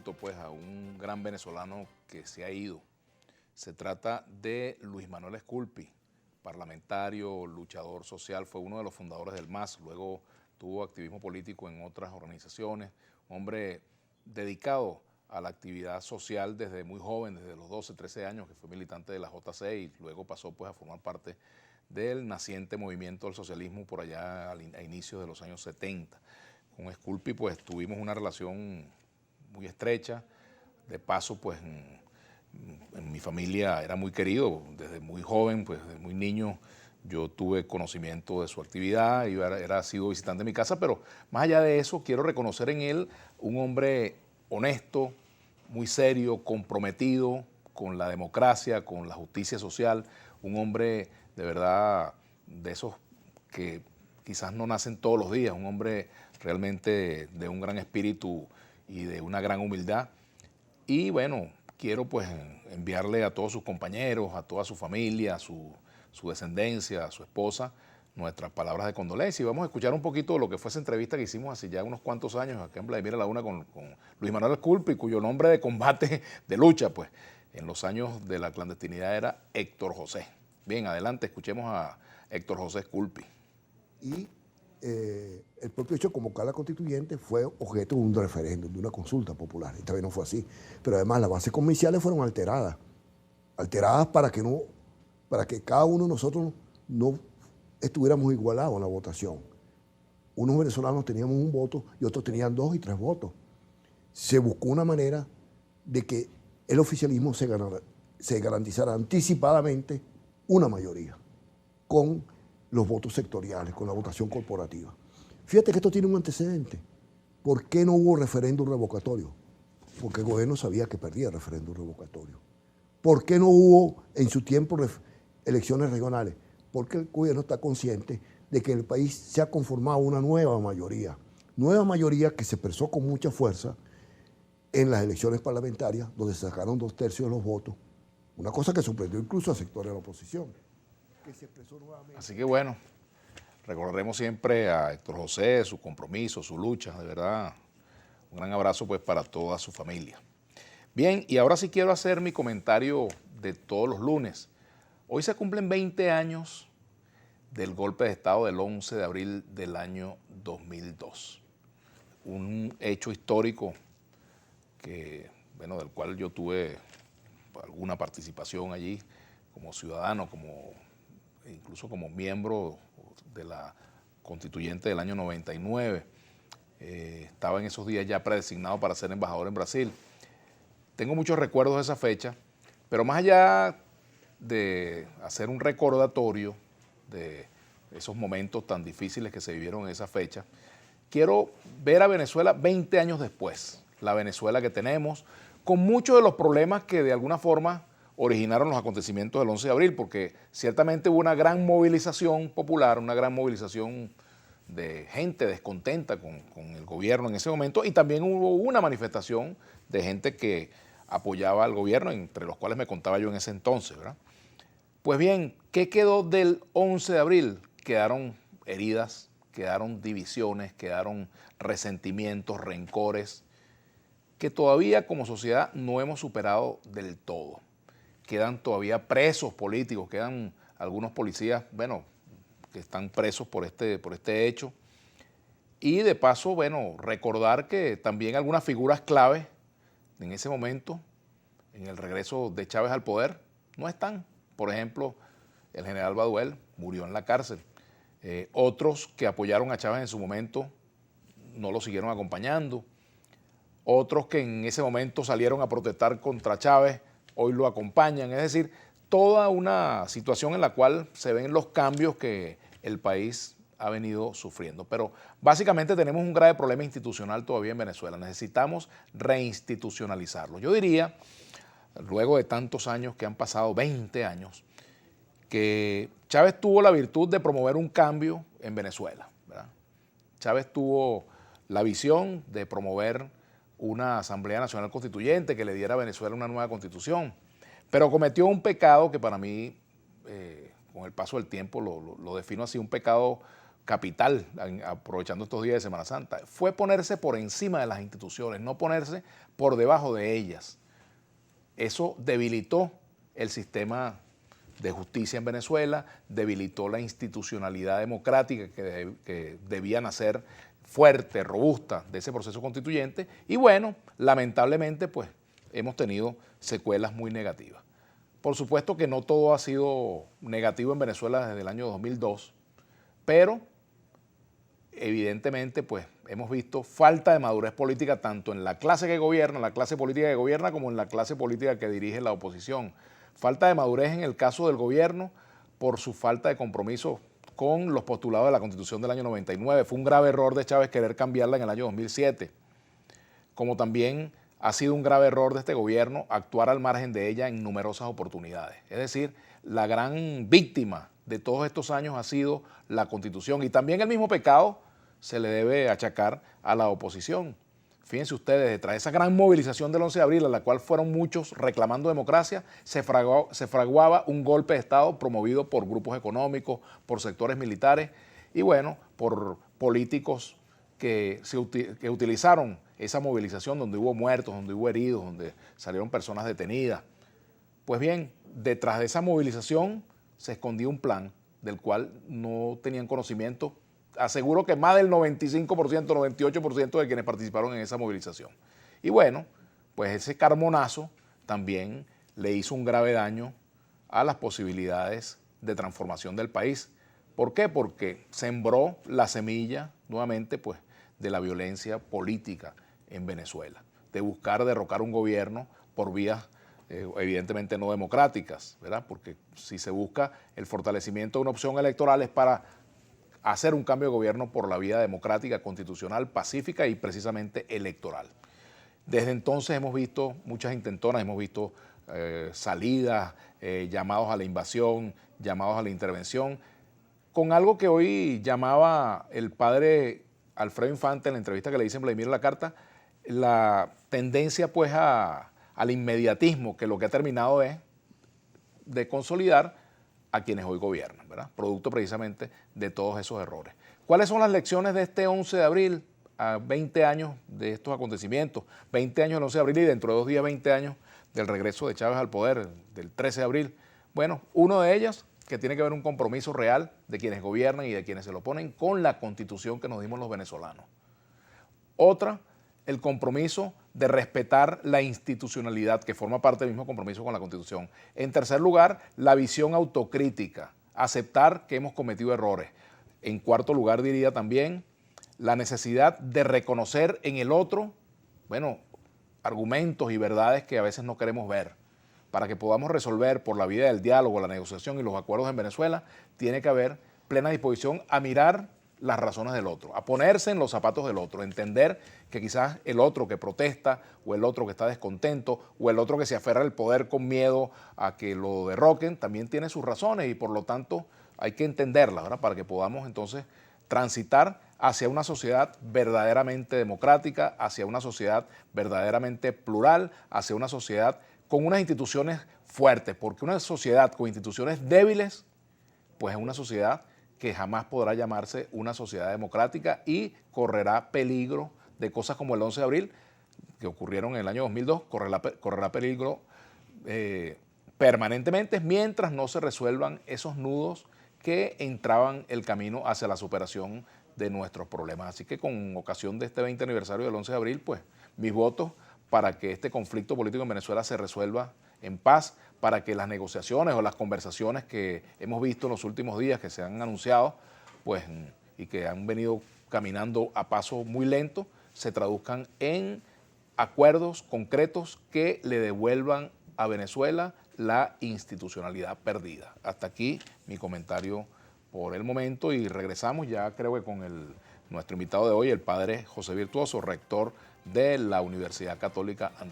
tributo pues a un gran venezolano que se ha ido. Se trata de Luis Manuel Esculpi, parlamentario, luchador social, fue uno de los fundadores del MAS, luego tuvo activismo político en otras organizaciones, hombre dedicado a la actividad social desde muy joven, desde los 12, 13 años, que fue militante de la JC y luego pasó pues a formar parte del naciente movimiento del socialismo por allá a inicios de los años 70. Con Esculpi pues tuvimos una relación muy estrecha, de paso pues en mi familia era muy querido, desde muy joven, pues desde muy niño yo tuve conocimiento de su actividad, yo era sido visitante de mi casa, pero más allá de eso quiero reconocer en él un hombre honesto, muy serio, comprometido con la democracia, con la justicia social, un hombre de verdad de esos que quizás no nacen todos los días, un hombre realmente de un gran espíritu y de una gran humildad. Y bueno, quiero pues enviarle a todos sus compañeros, a toda su familia, a su descendencia, a su esposa, nuestras palabras de condolencia. Y vamos a escuchar un poquito de lo que fue esa entrevista que hicimos hace ya unos cuantos años acá en Vladimir a la Una con Luis Manuel Esculpi, cuyo nombre de combate, de lucha, pues en los años de la clandestinidad era Héctor José. Bien, adelante, escuchemos a Héctor José Esculpi. Y el propio hecho de convocar a la constituyente fue objeto de un referéndum, de una consulta popular. Esta vez no fue así. Pero además las bases comerciales fueron alteradas para que cada uno de nosotros no estuviéramos igualados en la votación. Unos venezolanos teníamos un voto y otros tenían 2 y 3 votos. Se buscó una manera de que el oficialismo se garantizara anticipadamente una mayoría con los votos sectoriales, con la votación corporativa. Fíjate que esto tiene un antecedente. ¿Por qué no hubo referéndum revocatorio? Porque el gobierno sabía que perdía el referéndum revocatorio. ¿Por qué no hubo en su tiempo elecciones regionales? Porque el gobierno está consciente de que el país se ha conformado una nueva mayoría que se expresó con mucha fuerza en las elecciones parlamentarias, donde se sacaron 2/3 de los votos, una cosa que sorprendió incluso a sectores de la oposición. Así que bueno, recordaremos siempre a Héctor José, su compromiso, su lucha, de verdad, un gran abrazo pues para toda su familia. Bien, y ahora sí quiero hacer mi comentario de todos los lunes. Hoy se cumplen 20 años del golpe de Estado del 11 de abril del año 2002. Un hecho histórico que, bueno, del cual yo tuve alguna participación allí como ciudadano, incluso como miembro de la constituyente del año 99. Estaba en esos días ya predesignado para ser embajador en Brasil. Tengo muchos recuerdos de esa fecha, pero más allá de hacer un recordatorio de esos momentos tan difíciles que se vivieron en esa fecha, quiero ver a Venezuela 20 años después, la Venezuela que tenemos, con muchos de los problemas que de alguna forma originaron los acontecimientos del 11 de abril, porque ciertamente hubo una gran movilización popular, una gran movilización de gente descontenta con el gobierno en ese momento, y también hubo una manifestación de gente que apoyaba al gobierno, entre los cuales me contaba yo en ese entonces, ¿verdad? Pues bien, ¿qué quedó del 11 de abril? Quedaron heridas, quedaron divisiones, quedaron resentimientos, rencores, que todavía como sociedad no hemos superado del todo. Quedan todavía presos políticos, quedan algunos policías, bueno, que están presos por este hecho. Y de paso, bueno, recordar que también algunas figuras claves en ese momento, en el regreso de Chávez al poder, no están. Por ejemplo, el general Baduel murió en la cárcel. Otros que apoyaron a Chávez en su momento no lo siguieron acompañando. Otros que en ese momento salieron a protestar contra Chávez, hoy lo acompañan. Es decir, toda una situación en la cual se ven los cambios que el país ha venido sufriendo. Pero básicamente tenemos un grave problema institucional todavía en Venezuela. Necesitamos reinstitucionalizarlo. Yo diría, luego de tantos años que han pasado, 20 años, que Chávez tuvo la virtud de promover un cambio en Venezuela, ¿verdad? Chávez tuvo la visión de promover una Asamblea Nacional Constituyente que le diera a Venezuela una nueva constitución, pero cometió un pecado que para mí, con el paso del tiempo, lo defino así, un pecado capital, aprovechando estos días de Semana Santa, fue ponerse por encima de las instituciones, no ponerse por debajo de ellas. Eso debilitó el sistema de justicia en Venezuela, debilitó la institucionalidad democrática que debía nacer fuerte, robusta de ese proceso constituyente, y bueno, lamentablemente pues hemos tenido secuelas muy negativas. Por supuesto que no todo ha sido negativo en Venezuela desde el año 2002, pero evidentemente pues hemos visto falta de madurez política tanto en la clase que gobierna, la clase política que gobierna, como en la clase política que dirige la oposición. Falta de madurez en el caso del gobierno por su falta de compromiso con los postulados de la Constitución del año 99. Fue un grave error de Chávez querer cambiarla en el año 2007. Como también ha sido un grave error de este gobierno actuar al margen de ella en numerosas oportunidades. Es decir, la gran víctima de todos estos años ha sido la Constitución, y también el mismo pecado se le debe achacar a la oposición. Fíjense ustedes, detrás de esa gran movilización del 11 de abril, a la cual fueron muchos reclamando democracia, se fraguaba un golpe de Estado promovido por grupos económicos, por sectores militares y bueno, por políticos que utilizaron esa movilización donde hubo muertos, donde hubo heridos, donde salieron personas detenidas. Pues bien, detrás de esa movilización se escondía un plan del cual no tenían conocimiento. Aseguro que más del 95%, 98% de quienes participaron en esa movilización. Y bueno, pues ese carbonazo también le hizo un grave daño a las posibilidades de transformación del país. ¿Por qué? Porque sembró la semilla nuevamente pues, de la violencia política en Venezuela, de buscar derrocar un gobierno por vías evidentemente no democráticas, ¿verdad? Porque si se busca el fortalecimiento de una opción electoral es para hacer un cambio de gobierno por la vía democrática, constitucional, pacífica y precisamente electoral. Desde entonces hemos visto muchas intentonas, hemos visto salidas, llamados a la invasión, llamados a la intervención, con algo que hoy llamaba el padre Alfredo Infante en la entrevista que le hice en Vladimir La Carta, la tendencia pues al inmediatismo, que lo que ha terminado es de consolidar a quienes hoy gobiernan, ¿verdad? Producto precisamente de todos esos errores. ¿Cuáles son las lecciones de este 11 de abril, a 20 años de estos acontecimientos? 20 años del 11 de abril y dentro de 2 días 20 años del regreso de Chávez al poder, del 13 de abril. Bueno, uno de ellas que tiene que ver un compromiso real de quienes gobiernan y de quienes se lo oponen con la Constitución que nos dimos los venezolanos. Otra, el compromiso de respetar la institucionalidad que forma parte del mismo compromiso con la Constitución. En tercer lugar, la visión autocrítica, aceptar que hemos cometido errores. En cuarto lugar, diría también la necesidad de reconocer en el otro, bueno, argumentos y verdades que a veces no queremos ver. Para que podamos resolver por la vía del diálogo, la negociación y los acuerdos en Venezuela, tiene que haber plena disposición a mirar las razones del otro, a ponerse en los zapatos del otro, entender que quizás el otro que protesta o el otro que está descontento o el otro que se aferra al poder con miedo a que lo derroquen, también tiene sus razones y por lo tanto hay que entenderlas, ¿verdad? Para que podamos entonces transitar hacia una sociedad verdaderamente democrática, hacia una sociedad verdaderamente plural, hacia una sociedad con unas instituciones fuertes, porque una sociedad con instituciones débiles, pues es una sociedad que jamás podrá llamarse una sociedad democrática y correrá peligro de cosas como el 11 de abril, que ocurrieron en el año 2002, correrá peligro permanentemente mientras no se resuelvan esos nudos que entraban el camino hacia la superación de nuestros problemas. Así que con ocasión de este 20 aniversario del 11 de abril, pues mis votos para que este conflicto político en Venezuela se resuelva en paz, para que las negociaciones o las conversaciones que hemos visto en los últimos días, que se han anunciado, pues, y que han venido caminando a paso muy lento, se traduzcan en acuerdos concretos que le devuelvan a Venezuela la institucionalidad perdida. Hasta aquí mi comentario por el momento y regresamos ya creo que con nuestro invitado de hoy, el padre José Virtuoso, rector de la Universidad Católica Andrés